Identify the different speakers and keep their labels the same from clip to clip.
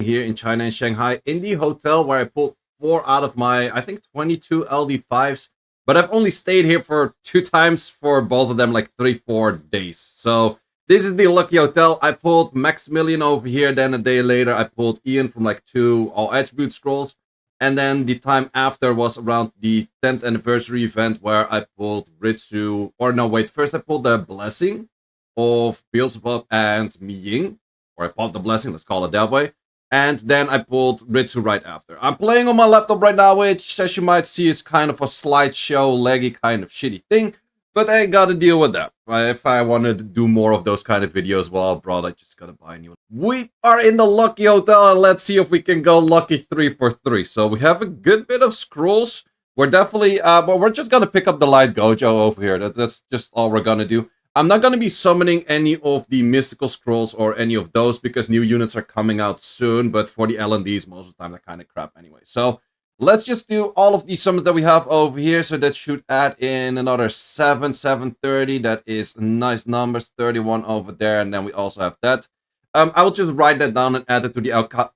Speaker 1: here in China in Shanghai in the hotel where I pulled 4 out of my, I think, 22 LD5's. But I've only stayed here for 2 times for both of them, like 3-4 days. So this is the lucky hotel. I pulled Maximilian over here. Then a day later, I pulled Ian from like 2 all attribute scrolls. And then the time after was around the 10th anniversary event where I pulled Ritsu. Or no, wait. First I pulled the Blessing of Beelzebub and Miying. Or I popped the Blessing, let's call it that way. And then I pulled Ritsu right after. I'm playing on my laptop right now, which, as you might see, is kind of a slideshow, laggy kind of shitty thing. But I gotta deal with that. If I wanted to do more of those kind of videos, well, abroad, I just gotta buy a new one. We are in the lucky hotel, and let's see if we can go lucky 3 for 3. So we have a good bit of scrolls. We're definitely, but we're just gonna pick up the Light Gojo over here. That's just all we're gonna do. I'm not going to be summoning any of the mystical scrolls or any of those because new units are coming out soon. But for the LDs, most of the time, they're kind of crap anyway. So let's just do all of these summons that we have over here. So that should add in another 730. That is nice numbers. 31 over there. And then we also have that. I will just write that down and add it to the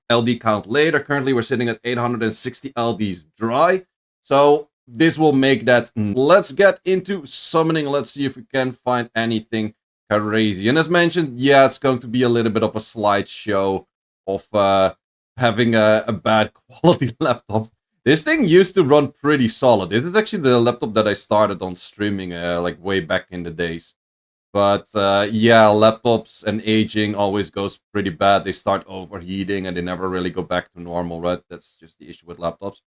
Speaker 1: LD count later. Currently, we're sitting at 860 LDs dry. So this will make that. Let's get into summoning. Let's see if we can find anything crazy. And as mentioned, yeah, it's going to be a little bit of a slideshow of having a bad quality laptop. This thing used to run pretty solid. This is actually the laptop that I started on streaming like way back in the days. But yeah, laptops and aging always goes pretty bad. They start overheating and they never really go back to normal, right? That's just the issue with laptops.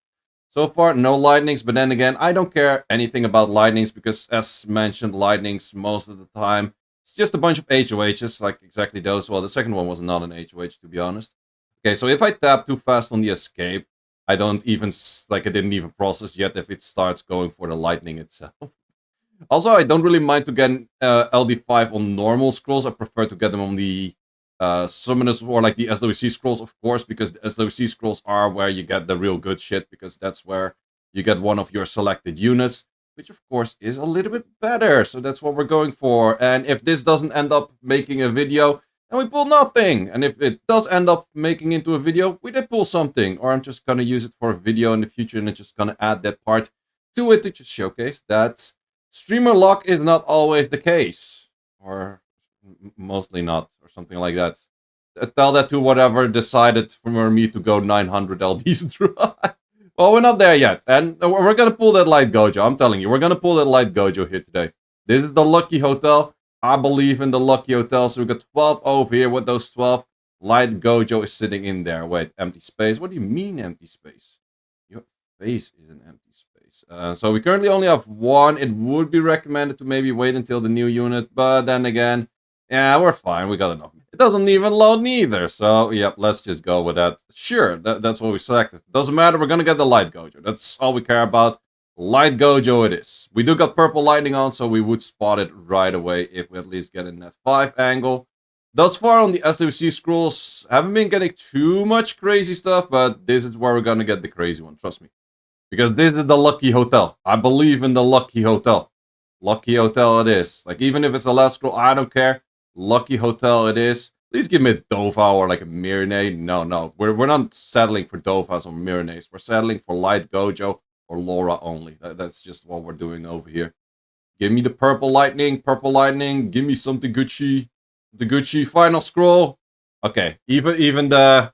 Speaker 1: So far, no lightnings, but then again, I don't care anything about lightnings because, as mentioned, lightnings most of the time, it's just a bunch of HOHs, like exactly those. Well, the second one was not an HOH, to be honest. Okay, so if I tap too fast on the escape, I don't even, like, I didn't even process yet if it starts going for the lightning itself. Also, I don't really mind to get LD5 on normal scrolls. I prefer to get them on the summoners or like the SWC scrolls, of course, because the SWC scrolls are where you get the real good shit, because that's where you get one of your selected units, which of course is a little bit better. So that's what we're going for. And if this doesn't end up making a video, then we pull nothing. And if it does end up making into a video, we did pull something. Or I'm just going to use it for a video in the future and I'm just going to add that part to it to just showcase that streamer lock is not always the case. Or mostly not, or something like that. Tell that to whatever decided for me to go 900 LDs dry. Well, we're not there yet, and we're gonna pull that Light Gojo. I'm telling you, we're gonna pull that Light Gojo here today. This is the lucky hotel. I believe in the lucky hotel. So we got 12 over here. With those 12, Light Gojo is sitting in there. Wait, empty space. What do you mean empty space? Your face is an empty space. So we currently only have 1. It would be recommended to maybe wait until the new unit, but then again, yeah, we're fine. We got enough. It doesn't even load neither. So, yep, let's just go with that. Sure, that's what we selected. Doesn't matter. We're going to get the Light Gojo. That's all we care about. Light Gojo it is. We do got purple lightning on, so we would spot it right away if we at least get a net 5 angle. Thus far on the SWC scrolls, haven't been getting too much crazy stuff, but this is where we're going to get the crazy one. Trust me. Because this is the lucky hotel. I believe in the lucky hotel. Lucky hotel it is. Like, even if it's the last scroll, I don't care. Lucky hotel it is. Please give me a Dova or like a Mirene. No. We're not settling for Dovas or Mirenes. We're settling for Light Gojo or Laura only. That's just what we're doing over here. Give me the purple lightning. Purple lightning. Give me something Gucci. The Gucci final scroll. Okay. Even the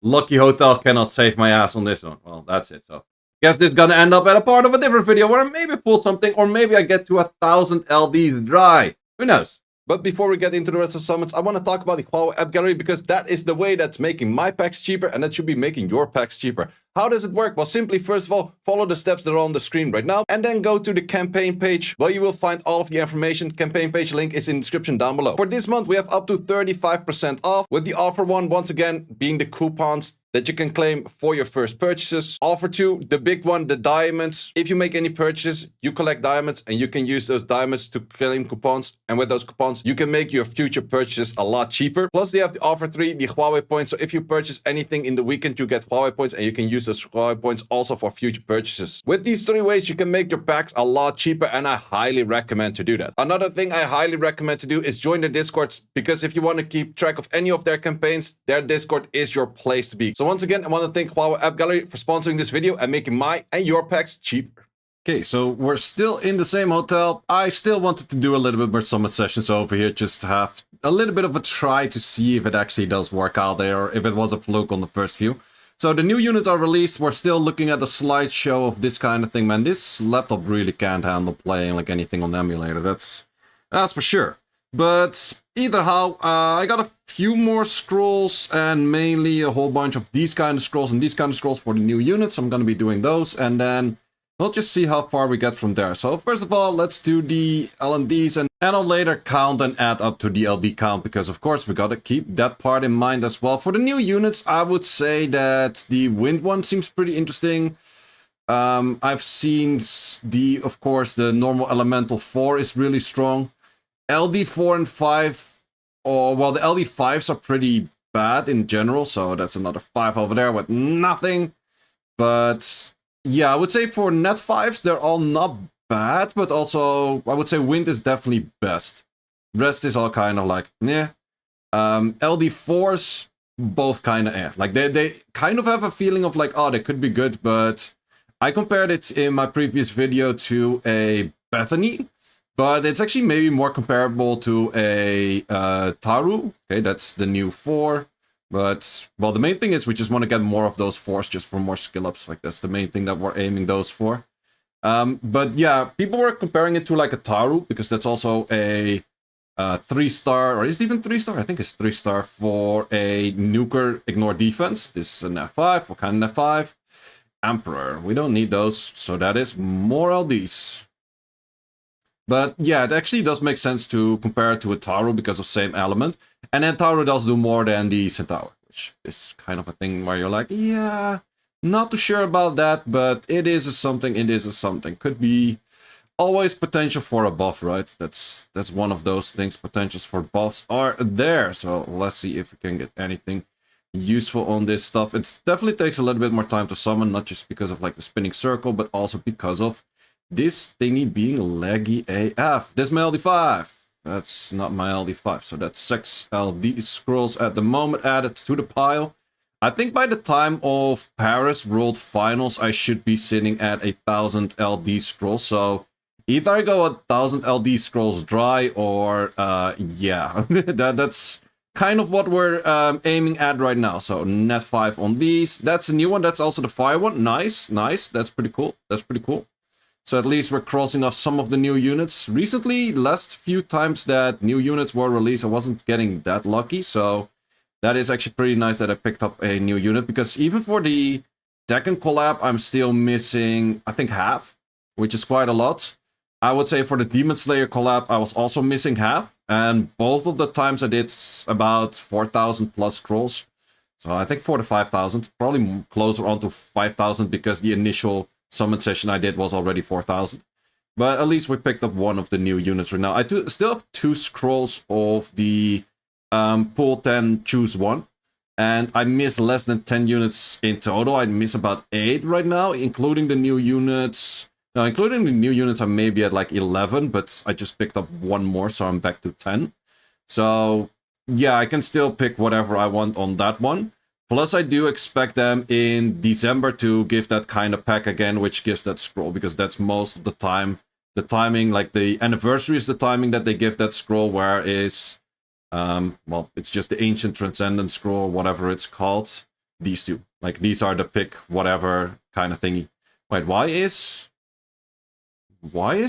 Speaker 1: lucky hotel cannot save my ass on this one. Well, that's it. So guess this is gonna end up at a part of a different video where I maybe pull something, or maybe I get to 1,000 LDs dry. Who knows? But before we get into the rest of summons, I want to talk about the Huawei app gallery, because that is the way that's making my packs cheaper, and that should be making your packs cheaper. How does it work? Well, simply, first of all, follow the steps that are on the screen right now, and then go to the campaign page, where you will find all of the information. Campaign page link is in the description down below. For this month, we have up to 35% off, with the offer 1, once again, being the coupons that you can claim for your first purchases. Offer 2, the big one, the diamonds. If you make any purchases, you collect diamonds, and you can use those diamonds to claim coupons. And with those coupons, you can make your future purchases a lot cheaper. Plus, they have the offer 3, the Huawei points. So if you purchase anything in the weekend, you get Huawei points, and you can use
Speaker 2: use those Huawei points also for future purchases. With these 3 ways, you can make your packs a lot cheaper, and I highly recommend to do that. Another thing I highly recommend to do is join the Discords, because if you want to keep track of any of their campaigns, their Discord is your place to be. So once again, I want to thank Huawei App Gallery for sponsoring this video and making my and your packs cheaper.
Speaker 1: Okay, so we're still in the same hotel. I still wanted to do a little bit more summit sessions over here, just to have a little bit of a try to see if it actually does work out there, or if it was a fluke on the first few. So the new units are released. We're still looking at the slideshow of this kind of thing, man. This laptop really can't handle playing like anything on the emulator. That's for sure. But either how, I got a few more scrolls, and mainly a whole bunch of these kind of scrolls and these kind of scrolls for the new units. I'm going to be doing those, and then we'll just see how far we get from there. So first of all, let's do the LDs, and I'll later count and add up to the LD count, because of course we gotta keep that part in mind as well. For the new units, I would say that the wind one seems pretty interesting. I've seen of course, the normal elemental 4 is really strong. LD4 and 5, or well, the LD5's are pretty bad in general, so that's another 5 over there with nothing. But yeah, I would say for net 5s, they're all not bad, but also I would say wind is definitely best. Rest is all kind of like, yeah. LD4s, both kind of eh. Like they kind of have a feeling of like, oh, they could be good, but I compared it in my previous video to a Bethany, but it's actually maybe more comparable to a Taru. Okay, that's the new 4. But, well, the main thing is we just want to get more of those 4s just for more skill ups. Like, that's the main thing that we're aiming those for. But yeah, people were comparing it to like a Taru, because that's also a 3-star, or is it even 3-star? I think it's 3-star for a nuker ignore defense. This is an F5. What kind of F5? Emperor. We don't need those, so that is more LDs. But yeah, it actually does make sense to compare it to a Taru because of same element. And then Taru does do more than the Centaur, which is kind of a thing where you're like, yeah, not too sure about that, but it is a something, it is a something. Could be always potential for a buff, right? That's one of those things. Potentials for buffs are there. So let's see if we can get anything useful on this stuff. It definitely takes a little bit more time to summon, not just because of like the spinning circle, but also because of this thingy being laggy AF. This is my LD5. That's not my LD5. So that's 6 LD scrolls at the moment added to the pile. I think by the time of Paris World Finals, I should be sitting at 1,000 LD scrolls. So either I go 1,000 LD scrolls dry, or yeah, that's kind of what we're aiming at right now. So net 5 on these. That's a new one. That's also the fire one. Nice, nice. That's pretty cool. That's pretty cool. So at least we're crossing off some of the new units. Recently, last few times that new units were released, I wasn't getting that lucky. So that is actually pretty nice that I picked up a new unit, because even for the Tekken collab, I'm still missing, I think, half, which is quite a lot. I would say for the Demon Slayer collab, I was also missing half. And both of the times I did about 4,000 plus scrolls. So I think 4,000 to 5,000, probably closer on to 5,000, because the initial summon session I did was already 4,000. But at least we picked up one of the new units right now. I still have 2 scrolls of the pull 10, choose 1. And I miss less than 10 units in total. I miss about 8 right now, including the new units. Now, including the new units, I'm maybe at like 11, but I just picked up 1 more, so I'm back to 10. So, yeah, I can still pick whatever I want on that one. Plus, I do expect them in December to give that kind of pack again, which gives that scroll, because that's most of the time. The timing, like the anniversary is the timing that they give that scroll, whereas, well, it's just the Ancient Transcendent Scroll, whatever it's called. These two. Like, these are the pick whatever kind of thingy. Wait, why is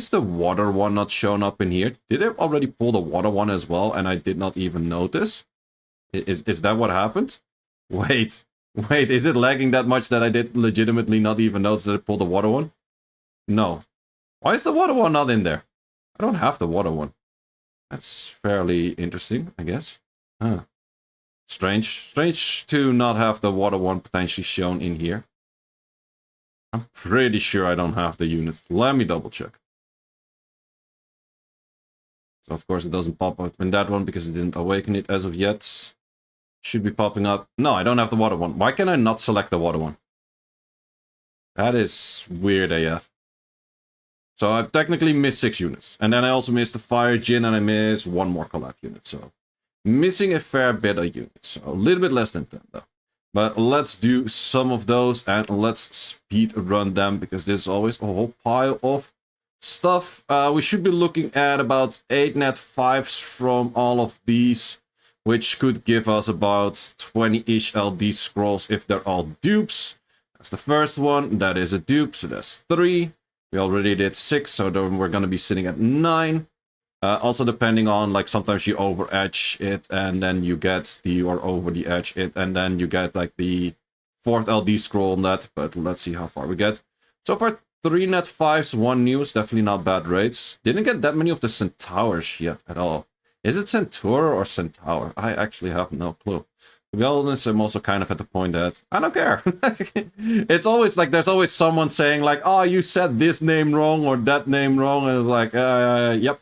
Speaker 1: the water one not shown up in here? Did I already pull the water one as well, and I did not even notice? Is that what happened? Wait, is it lagging that much that I did legitimately not even notice that I pulled the water one? No. Why is the water one not in there? I don't have the water one. That's fairly interesting, I guess. Huh. Strange to not have the water one potentially shown in here. I'm pretty sure I don't have the unit. Let me double check. So of course it doesn't pop up in that one because it didn't awaken it as of yet. Should be popping up. No, I don't have the water one. Why can I not select the water one? That is weird AF. So I technically missed 6 units. And then I also missed the Fire Djinn and I missed 1 more collab unit. So missing a fair bit of units. So a little bit less than 10 though. But let's do some of those and let's speed run them because there's always a whole pile of stuff. We should be looking at about 8 net 5s from all of these, which could give us about 20-ish LD scrolls if they're all dupes. That's the first one. That is a dupe, so that's 3. We already did 6, so then we're going to be sitting at 9. Also depending on, like, sometimes you over edge it and then you get the, or over the edge it, and then you get like the 4th LD scroll on that, but let's see how far we get. So far, 3 net 5s, 1 new is definitely not bad rates. Didn't get that many of the Centaurs yet at all. Is it Centaur or Centaur? I actually have no clue. To be honest, I'm also kind of at the point that I don't care. It's always like there's always someone saying like, oh, you said this name wrong or that name wrong, and it's like, yep.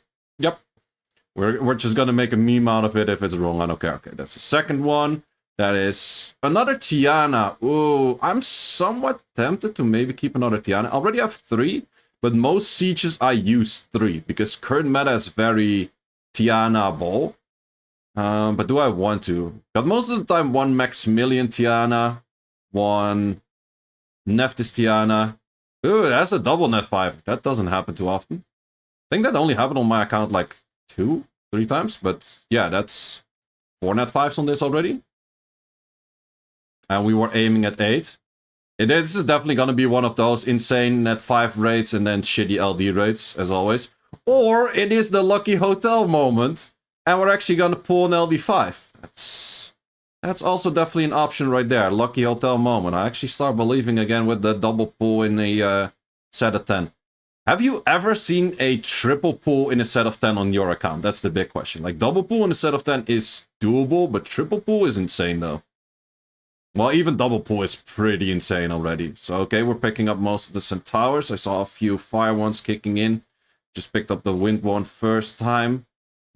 Speaker 1: We're just gonna make a meme out of it if it's wrong. I don't care. Okay, that's the second one. That is another Tiana. Ooh, I'm somewhat tempted to maybe keep another Tiana. I already have 3, but most sieges I use 3 because current meta is very Tiana-able. But do I want to? Got most of the time 1 Maximilian Tiana, 1 Nephthys Tiana. Ooh, that's a double net 5. That doesn't happen too often. I think that only happened on my account like 2, 3 times. But yeah, that's 4 net 5s on this already. And we were aiming at 8. This is definitely going to be one of those insane net 5 rates and then shitty LD rates, as always. Or it is the lucky hotel moment, and we're actually going to pull an LD5. That's also definitely an option right there. Lucky hotel moment. I actually start believing again with the double pull in a set of 10. Have you ever seen a triple pull in a set of 10 on your account? That's the big question. Like, double pull in a set of 10 is doable, but triple pull is insane, though. Well, even double pull is pretty insane already. So, okay, we're picking up most of the Centaurs. I saw a few fire ones kicking in. Just picked up the wind one first time.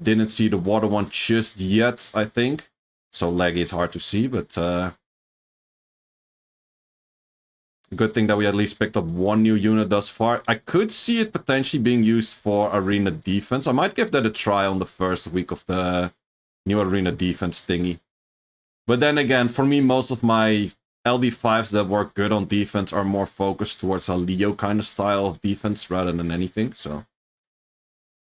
Speaker 1: Didn't see the water one just yet, I think. So laggy, it's hard to see, but good thing that we at least picked up 1 new unit thus far. I could see it potentially being used for arena defense. I might give that a try on the first week of the new arena defense thingy. But then again, for me, most of my LD5s that work good on defense are more focused towards a Leo kind of style of defense rather than anything. So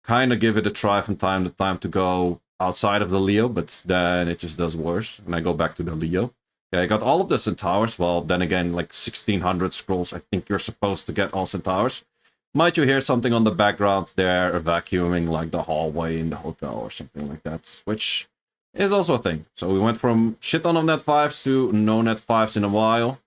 Speaker 1: kind of give it a try from time to time to go outside of the Leo, but then it just does worse. And I go back to the Leo. Okay, I got all of the Centaurs. Well, then again, like 1600 scrolls. I think you're supposed to get all Centaurs. Might you hear something on the background there, vacuuming like the hallway in the hotel or something like that, which is also a thing. So we went from shit ton of net 5s to no net 5s in a while.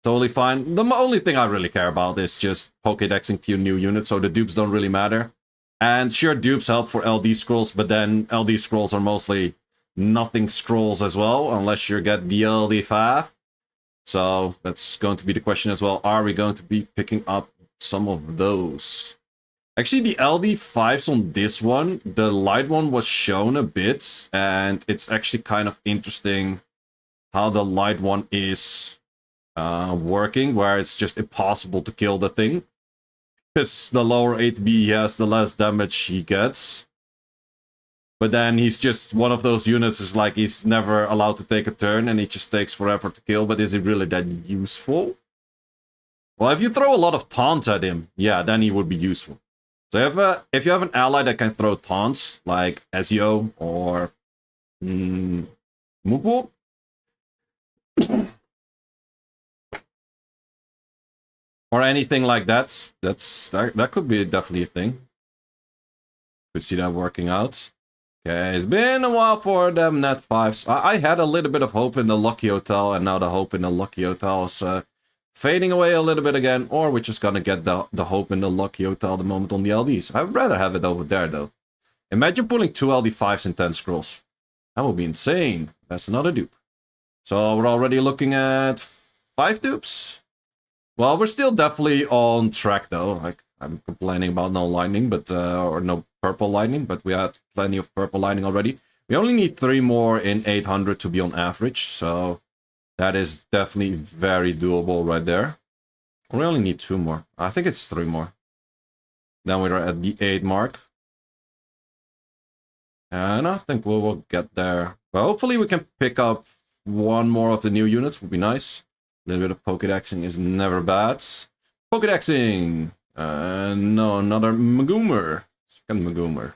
Speaker 1: Totally fine. The only thing I really care about is just Pokédexing few new units, so the dupes don't really matter. And sure, dupes help for LD scrolls, but then LD scrolls are mostly nothing scrolls as well, unless you get the LD5. So that's going to be the question as well. Are we going to be picking up some of those? Actually, the LD5s on this one, the light one was shown a bit, and it's actually kind of interesting how the light one is working, where it's just impossible to kill the thing. Because the lower 8B he has, the less damage he gets. But then he's just one of those units, is like he's never allowed to take a turn, and he just takes forever to kill, but is he really that useful? Well, if you throw a lot of taunts at him, yeah, then he would be useful. So if you have an ally that can throw taunts, like Ezio or Mupo, or anything like that, that could be definitely a thing. Could see that working out. Okay, it's been a while for them net 5s. I had a little bit of hope in the Lucky Hotel, and now the hope in the Lucky Hotel is fading away a little bit again, or we're just gonna get the hope in the Lucky Hotel the moment on the LDs. I'd rather have it over there, though. Imagine pulling 2 LD5s in 10 scrolls. That would be insane. That's another dupe. So we're already looking at 5 dupes. Well, we're still definitely on track, though. Like, I'm complaining about no lightning, but or no purple lightning, but we had plenty of purple lightning already. We only need 3 more in 800 to be on average, so that is definitely very doable right there. We only need 2 more. I think it's 3 more. Then we're at the 8 mark. And I think we will get there. But hopefully we can pick up 1 more of the new units. Would be nice. A little bit of Pokédexing is never bad. Pokédexing! No, another Magoomer. Second Magoomer.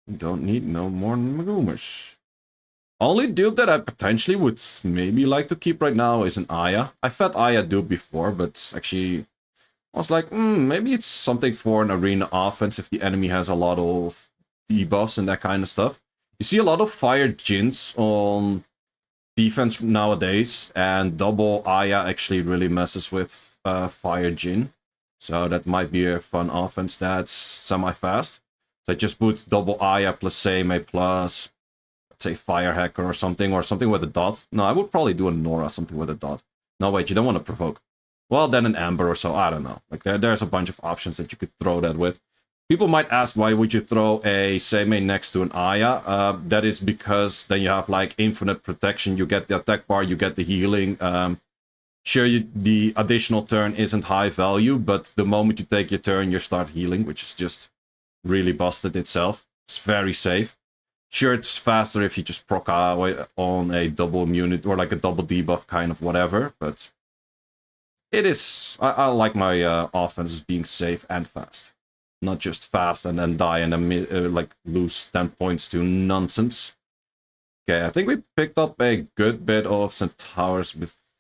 Speaker 1: We don't need no more Magoomers. Only dupe that I potentially would maybe like to keep right now is an Aya. I fed Aya dupe before, but actually I was like, maybe it's something for an arena offense if the enemy has a lot of debuffs and that kind of stuff. You see a lot of fire Jins on defense nowadays, and double Aya actually really messes with fire Jin. So that might be a fun offense that's semi-fast. So I just put double Aya plus Seimei plus, let's say, Fire Hacker or something with a dot. No, I would probably do a Nora, something with a dot. No, wait, you don't want to provoke. Well, then an Amber or so, I don't know. Like, there's a bunch of options that you could throw that with. People might ask, why would you throw a Seimei next to an Aya? That is because then you have, like, infinite protection. You get the attack bar, you get the healing. Sure, the additional turn isn't high value, but the moment you take your turn, you start healing, which is just really busted itself. It's very safe. Sure, it's faster if you just proc on a double immunity, or like a double debuff kind of whatever, but it is... I like my offenses being safe and fast. Not just fast and then die and then like lose 10 points to nonsense. Okay, I think we picked up a good bit of Centaurs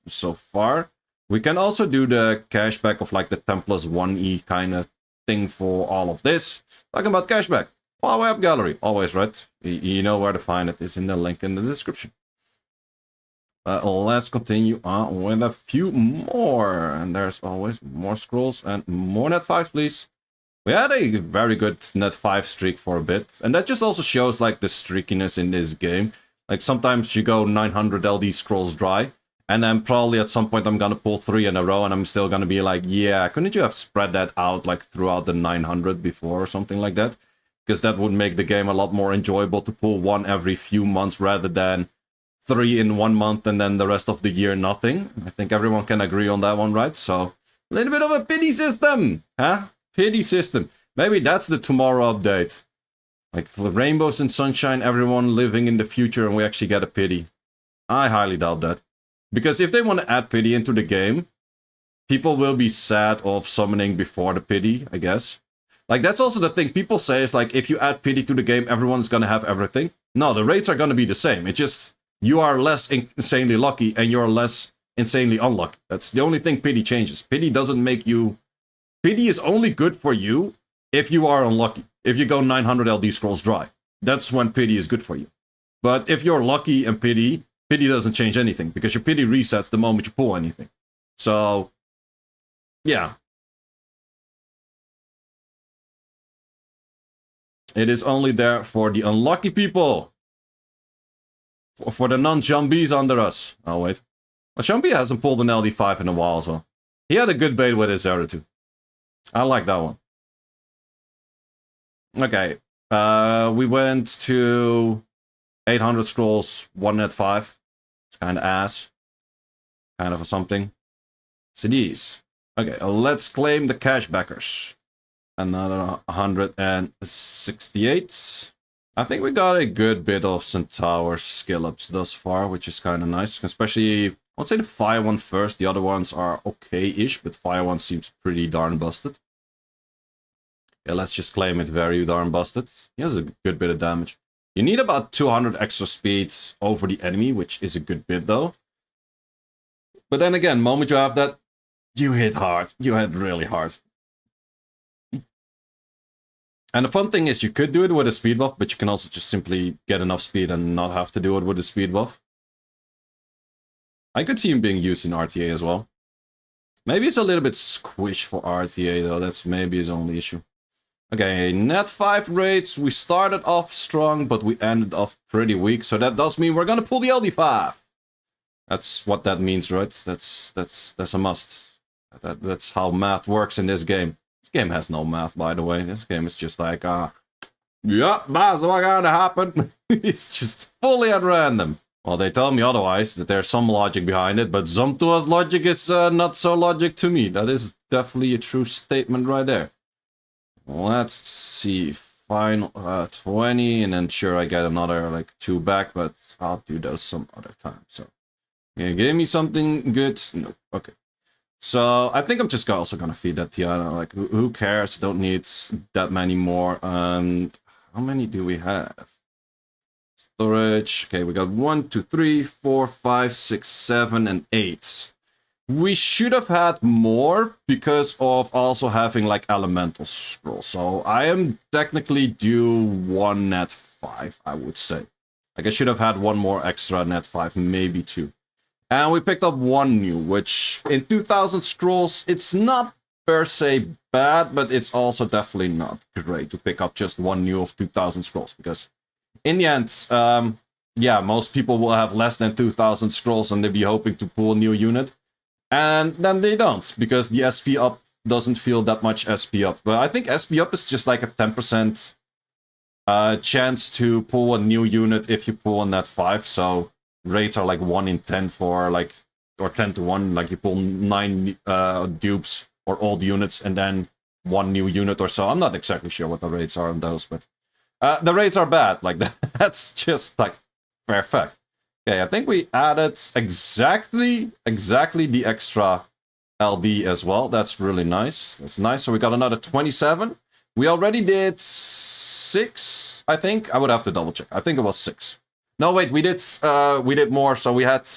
Speaker 1: so far. We can also do the cashback of like the 10 plus 1E kind of thing for all of this. Talking about cashback. Huawei App Gallery. Always right. You know where to find it. It's in the link in the description. Let's continue on with a few more. And there's always more scrolls and more net 5s, please. We had a very good net 5 streak for a bit. And that just also shows like the streakiness in this game. Like sometimes you go 900 LD scrolls dry. And then probably at some point I'm gonna pull 3 in a row and I'm still gonna be like, yeah, couldn't you have spread that out like throughout the 900 before or something like that? Because that would make the game a lot more enjoyable to pull 1 every few months rather than 3 in 1 month and then the rest of the year nothing. I think everyone can agree on that one, right? So, a little bit of a pity system, huh? Pity system. Maybe that's the tomorrow update. Like, for rainbows and sunshine, everyone living in the future and we actually get a pity. I highly doubt that. Because if they want to add pity into the game, people will be sad of summoning before the pity, I guess. Like, that's also the thing. People say is like, if you add pity to the game, everyone's gonna have everything. No, the rates are gonna be the same. It's just, you are less insanely lucky and you're less insanely unlucky. That's the only thing pity changes. Pity doesn't make you... Pity is only good for you if you are unlucky. If you go 900 LD scrolls dry. That's when pity is good for you. But if you're lucky and pity doesn't change anything, because your pity resets the moment you pull anything. So, yeah. It is only there for the unlucky people. For the non-Jambies under us. Oh, wait. Well, Jambi hasn't pulled an LD5 in a while, so... He had a good bait with his Zera too. I like that one. Okay. We went to 800 scrolls, 1 net 5. It's kind of ass. Kind of a something. CDs. Okay, let's claim the cashbackers. Another 168. I think we got a good bit of Centaur skill ups thus far, which is kind of nice. Especially, I'd say the Fire one first. The other ones are okay-ish, but Fire one seems pretty darn busted. Yeah, let's just claim it very darn busted. He has a good bit of damage. You need about 200 extra speed over the enemy, which is a good bit though. But then again, moment you have that, you hit hard. You hit really hard. And the fun thing is you could do it with a speed buff, but you can also just simply get enough speed and not have to do it with a speed buff. I could see him being used in RTA as well. Maybe it's a little bit squish for RTA though, that's maybe his only issue. Okay, net 5 rates. We started off strong, but we ended off pretty weak. So that does mean we're gonna pull the LD5. That's what that means, right? That's a must. That's how math works in this game. This game has no math, by the way. This game is just like, yeah, that's what's gonna happen. It's just fully at random. Well, they tell me otherwise, that there's some logic behind it, but Zomtua's logic is not so logic to me. That is definitely a true statement right there. Let's see. Final 20, and then sure I get another like 2 back, but I'll do those some other time. So yeah, give me something good. No, okay. So I think I'm just also gonna feed that Tiana. Like who cares? Don't need that many more. And how many do we have? Storage. Okay, we got 1, 2, 3, 4, 5, 6, 7, and 8. We should have had more because of also having like elemental scrolls. So I am technically due 1 net 5, I would say. Like I should have had 1 more extra net 5, maybe 2. And we picked up 1 new, which in 2000 scrolls, it's not per se bad, but it's also definitely not great to pick up just 1 new of 2000 scrolls. Because in the end, yeah, most people will have less than 2000 scrolls and they'll be hoping to pull a new unit. And then they don't, because the SP up doesn't feel that much SP up. But I think SP up is just like a 10% chance to pull a new unit if you pull a net 5. So rates are like 1 in 10 for like, or 10 to 1, like you pull 9 dupes or old units and then 1 new unit or so. I'm not exactly sure what the rates are on those, but the rates are bad. Like that's just like perfect. Okay, I think we added exactly the extra LD as well. That's really nice. That's nice. So we got another 27. We already did 6, I think. I would have to double check. I think it was 6. No, wait, we did more. So we had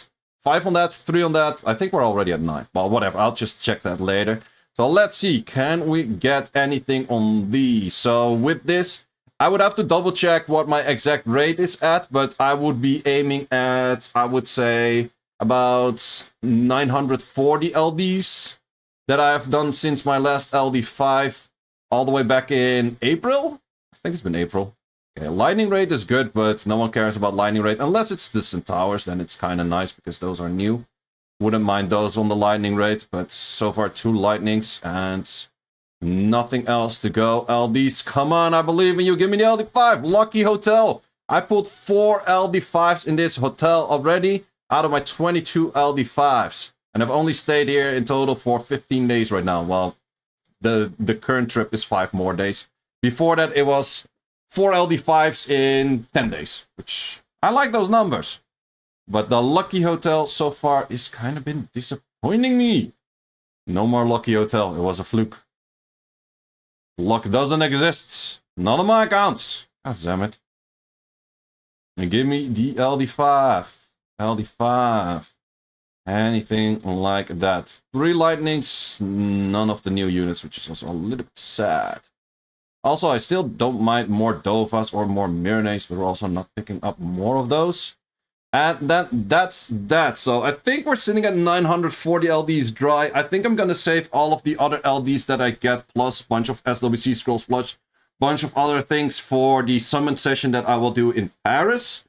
Speaker 1: 5 on that, 3 on that. I think we're already at 9. Well, whatever. I'll just check that later. So let's see. Can we get anything on these? So with this, I would have to double check what my exact rate is at, but I would be aiming at, I would say, about 940 LDs that I've done since my last LD5 all the way back in April. I think it's been April. Okay, lightning rate is good, but no one cares about lightning rate. Unless it's the Centaurs, then it's kind of nice because those are new. Wouldn't mind those on the lightning rate, but so far 2 lightnings and nothing else to go. LDs, come on, I believe in you. Give me the LD5. Lucky hotel. I pulled 4 LD5s in this hotel already out of my 22 LD5s. And I've only stayed here in total for 15 days right now. Well, the current trip is 5 more days. Before that, it was 4 LD5s in 10 days, which I like those numbers. But the lucky hotel so far is kind of been disappointing me. No more lucky hotel. It was a fluke. Luck doesn't exist. None of my accounts. God damn it. And give me the LD5. LD5. Anything like that. 3 lightnings. None of the new units, which is also a little bit sad. Also, I still don't mind more Dovas or more Mirnaes, but we're also not picking up more of those. And that's that. So I think we're sitting at 940 LDs dry. I think I'm gonna save all of the other LDs that I get, plus a bunch of SWC scrolls, plus bunch of other things for the summon session that I will do in Paris.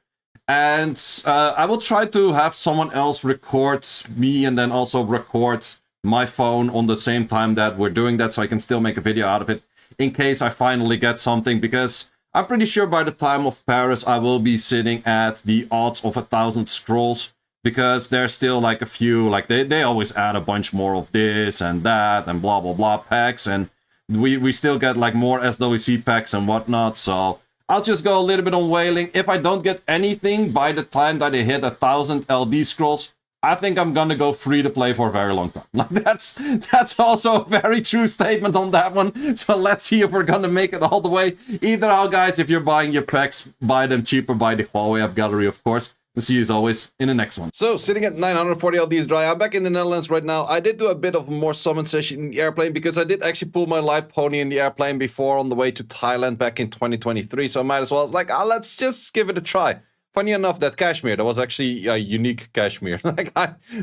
Speaker 1: And I will try to have someone else record me and then also record my phone on the same time that we're doing that, so I can still make a video out of it in case I finally get something, because I'm pretty sure by the time of Paris, I will be sitting at the odds of 1,000 scrolls, because there's still like a few, like they always add a bunch more of this and that and blah, blah, blah packs. And we still get like more SWC packs and whatnot. So I'll just go a little bit on whaling. If I don't get anything by the time that I hit 1,000 LD scrolls, I think I'm gonna go free to play for a very long time. Like that's also a very true statement on that one. So let's see if we're gonna make it all the way. Either how, guys, if you're buying your packs, buy them cheaper by the Huawei app gallery, of course. And see you as always in the next one.
Speaker 2: So, sitting at 940 LDs dry, I'm back in the Netherlands right now. I did do a bit of more summon session in the airplane because I did actually pull my light pony in the airplane before on the way to Thailand back in 2023. So I might as well, I was like, let's just give it a try. Funny enough, that Kashmir, that was actually a unique Kashmir. Like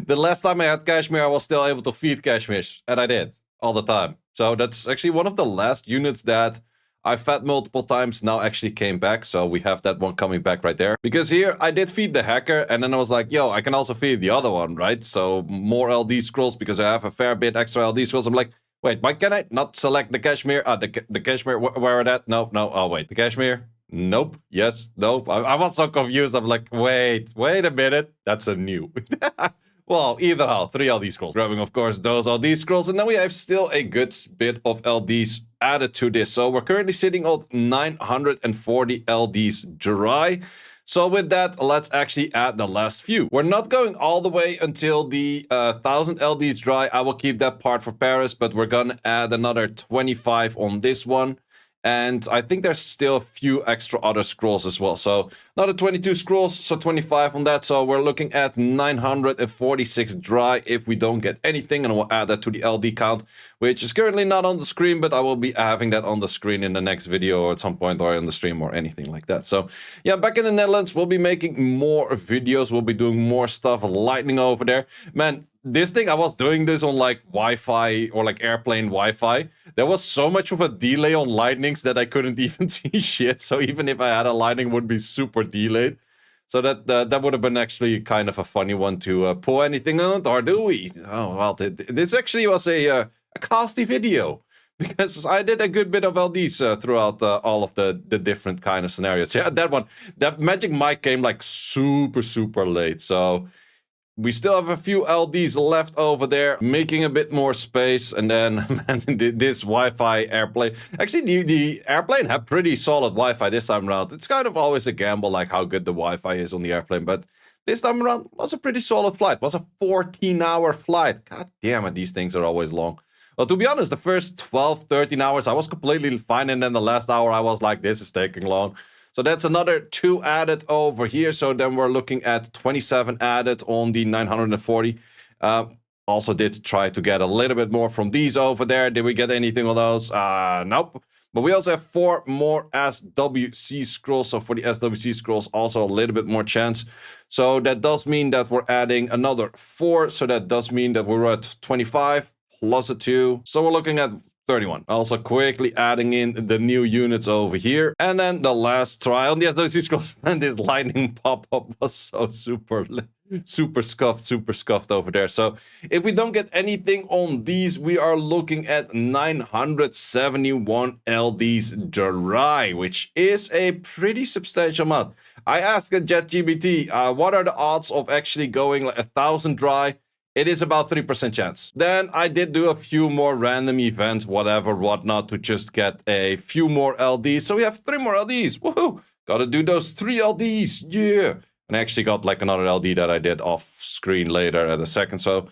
Speaker 2: the last time I had Kashmir, I was still able to feed Kashmirs, and I did all the time. So that's actually one of the last units that I fed multiple times, now actually came back. So we have that one coming back right there. Because here I did feed the hacker, and then I was like, yo, I can also feed the other one, right? So more LD scrolls because I have a fair bit extra LD scrolls. I'm like, wait, why can I not select the Kashmir? The Kashmir, where are that? No, oh wait, the Kashmir. Nope. Yes. Nope. I was so confused. I'm like, wait a minute. That's a new. Well, either how, 3 LD scrolls. Grabbing, of course, those LD scrolls. And then we have still a good bit of LDs added to this. So we're currently sitting on 940 LDs dry. So with that, let's actually add the last few. We're not going all the way until the 1000 LDs dry. I will keep that part for Paris, but we're going to add another 25 on this one. And I think there's still a few extra other scrolls as well. So another 22 scrolls, so 25 on that. So we're looking at 946 dry if we don't get anything. And we'll add that to the LD count, which is currently not on the screen, but I will be having that on the screen in the next video or at some point or on the stream or anything like that. So yeah, back in the Netherlands, we'll be making more videos. We'll be doing more stuff, lightning over there. Man, this thing, I was doing this on like Wi-Fi or like airplane Wi-Fi. There was so much of a delay on lightnings that I couldn't even see shit. So even if I had a lightning, it would be super delayed. So that would have been actually kind of a funny one to pull anything on, or do we? Oh, well, this actually was a casty video. Because I did a good bit of LDs throughout all of the different kind of scenarios. Yeah, that magic mic came like super late. So we still have a few LDs left over there, making a bit more space. And then, man, this Wi-Fi airplane. Actually, the airplane had pretty solid Wi-Fi this time around. It's kind of always a gamble, like how good the Wi-Fi is on the airplane. But this time around, was a pretty solid flight. It was a 14-hour flight. God damn it, these things are always long. Well, to be honest, the first 12, 13 hours, I was completely fine. And then the last hour, I was like, this is taking long. So that's another 2 added over here. So then we're looking at 27 added on the 940. Also did try to get a little bit more from these over there. Did we get anything on those? Nope. But we also have 4 more SWC scrolls. So for the SWC scrolls, also a little bit more chance. So that does mean that we're adding another 4. So that does mean that we're at 25 plus a 2. So we're looking at 31. Also quickly adding in the new units over here. And then the last try on the SWC scrolls. And this lightning pop-up was so super scuffed over there. So if we don't get anything on these, we are looking at 971 LDs dry, which is a pretty substantial amount. I asked ChatGPT, what are the odds of actually going like 1,000 dry? It is about 3% chance. Then I did do a few more random events, whatnot, to just get a few more LDs. So we have 3 more LDs. Woohoo! Gotta do those 3 LDs. Yeah. And I actually got like another LD that I did off screen later at a second. So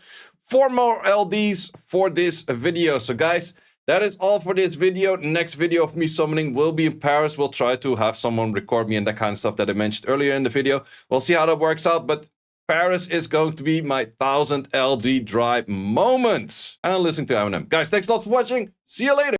Speaker 2: 4 more LDs for this video. So guys, that is all for this video. Next video of me summoning will be in Paris. We'll try to have someone record me and that kind of stuff that I mentioned earlier in the video. We'll see how that works out. But Paris is going to be my 1000 LD dry moment. And I'm listening to Eminem. Guys, thanks a lot for watching. See you later.